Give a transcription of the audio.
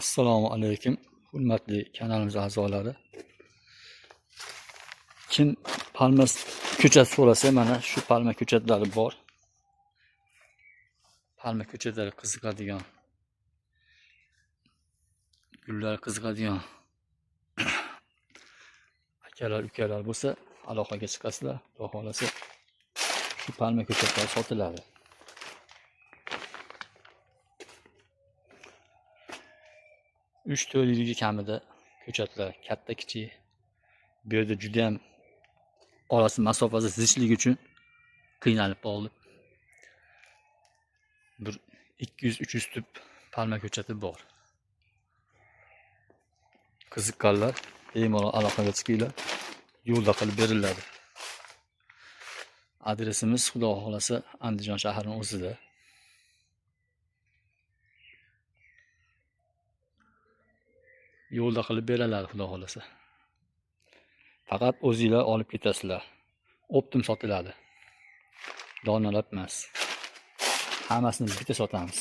Assalomu alaykum, hurmatli kanalimiz a'zolari. Kim palma ko'chat so'rasa, mana shu palma ko'chatlari bor. Palma ko'chatlari qiziqadigan, gullar qiziqadigan akalar, ukalar bo'lsa, aloqaga chiqasizlar. Xudo xolasa shu palma ko'chatlari sotiladi. Uch to'rt yilga kamida ko'chatlar, katta kichik. Bu yerda juda ham orasi masofasi zichligi uchun qiynalib qoldim. Bir 200-300 tup palma ko'chati bor. Qiziqqanlar bemalol aloqaga chiqinglar, yo'lda qilib beriladi. Adresimiz Xudo xolasa Andijon shahrining o'zida. Yo'lda qilib beriladi Xudo xolasa. Faqat o'zingizlar olib ketasizlar. Optim sotiladi. Donalab emas. Hammasini bitta sotamiz.